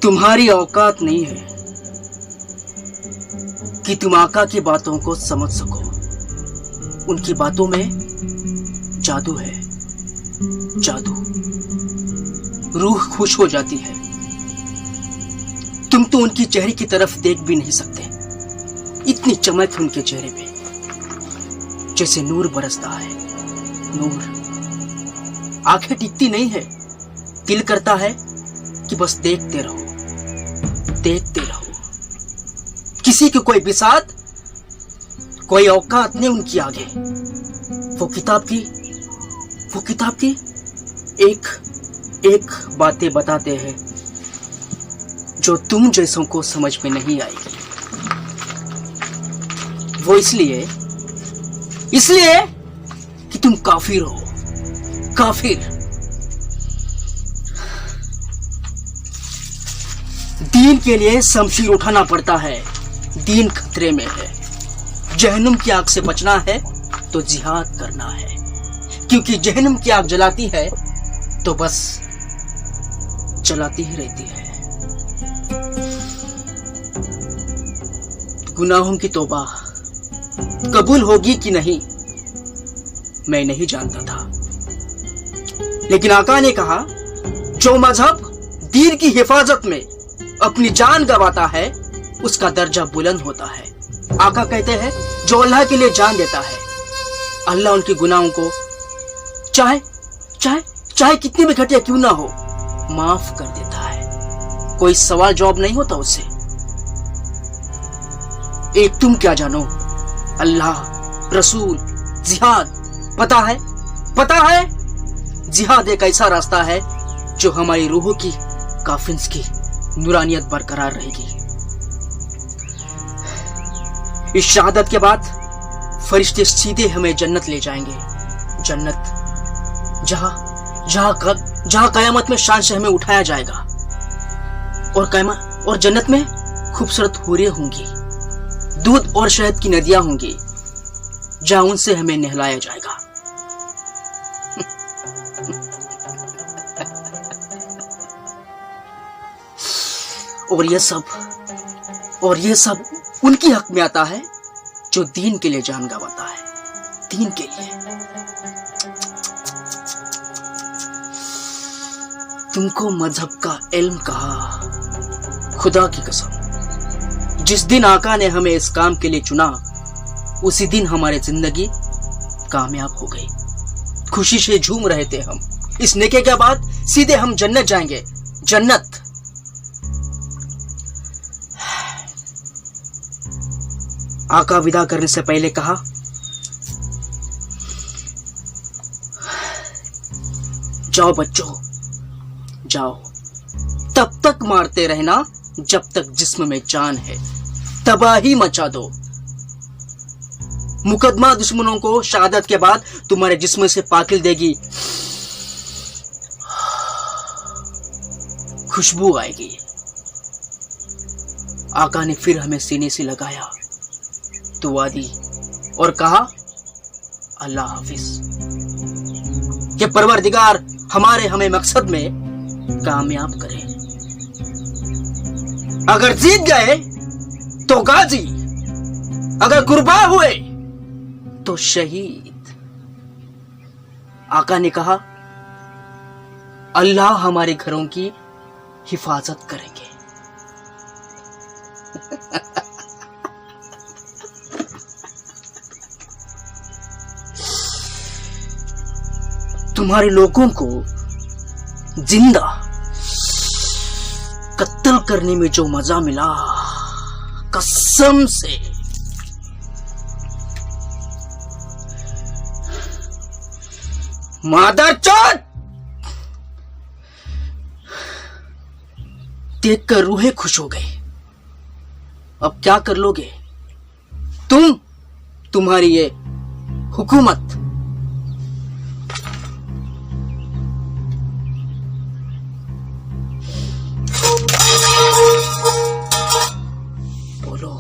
तुम्हारी औकात नहीं है कि तुम आका की बातों को समझ सको। उनकी बातों में जादू है, जादू। रूह खुश हो जाती है। तुम तो उनकी चेहरे की तरफ देख भी नहीं सकते। इतनी चमक है उनके चेहरे पे, जैसे नूर बरसता है, नूर। आंखें टिकती नहीं है, दिल करता है कि बस देखते रहो, देखते रहो। किसी की कोई बिसात, कोई औकात नहीं उनकी आगे। वो किताब की एक बातें बताते हैं जो तुम जैसों को समझ में नहीं आएगी। वो इसलिए कि तुम काफिर हो, काफिर। दीन के लिए शमशीर उठाना पड़ता है। दीन खतरे में है। जहन्नुम की आग से बचना है तो जिहाद करना है, क्योंकि जहन्नुम की आग जलाती है तो बस जलाती ही रहती है। गुनाहों की तौबा कबूल होगी कि नहीं मैं नहीं जानता था, लेकिन आका ने कहा जो मजहब दीन की हिफाजत में अपनी जान गंवाता है उसका दर्जा बुलंद होता है। आका कहते हैं जो अल्लाह के लिए जान देता है, अल्लाह उनके गुनाहों को चाहे कितनी भी घटिया क्यों ना हो, माफ कर देता है। कोई सवाल जवाब नहीं होता उससे। एक तुम क्या जानो, अल्लाह, रसूल, जिहाद। पता है जिहाद एक ऐसा रास्ता है जो हमारी रूहों की, काफिन्स की नूरानियत बरकरार रहेगी। इस शहादत के बाद फरिश्ते सीधे हमें जन्नत ले जाएंगे। जन्नत जहां कयामत में शान से हमें उठाया जाएगा, और जन्नत में खूबसूरत हूरें होंगी, दूध और शहद की नदियां होंगी, जहां उनसे हमें नहलाया जाएगा। और ये सब उनकी हक में आता है जो दीन के लिए जान गंवाता है, दीन के लिए। तुमको मजहब का इल्म कहा, खुदा की कसम जिस दिन आका ने हमें इस काम के लिए चुना उसी दिन हमारी जिंदगी कामयाब हो गई। खुशी से झूम रहे थे हम। इस नेके के बाद सीधे हम जन्नत जाएंगे, जन्नत। आका विदा करने से पहले कहा जाओ बच्चों, जाओ, तब तक मारते रहना जब तक जिस्म में जान है। तबाही मचा दो। मुकदमा दुश्मनों को शहादत के बाद तुम्हारे जिस्म से पाकिल देगी। खुशबू आएगी। आका ने फिर हमें सीने से लगाया, दुआ दी और कहा अल्लाह हाफिज। कि परवरदिगार हमें मकसद में कामयाब करे। अगर जीत गए तो गाजी, अगर कुर्बान हुए तो शहीद। आका ने कहा अल्लाह हमारे घरों की हिफाजत करेंगे। तुम्हारे लोगों को जिंदा कत्ल करने में जो मजा मिला, कसम से। मादरचोद, देखकर रूहें खुश हो गई। अब क्या कर लोगे तुम्हारी ये हुकूमत। बोलो।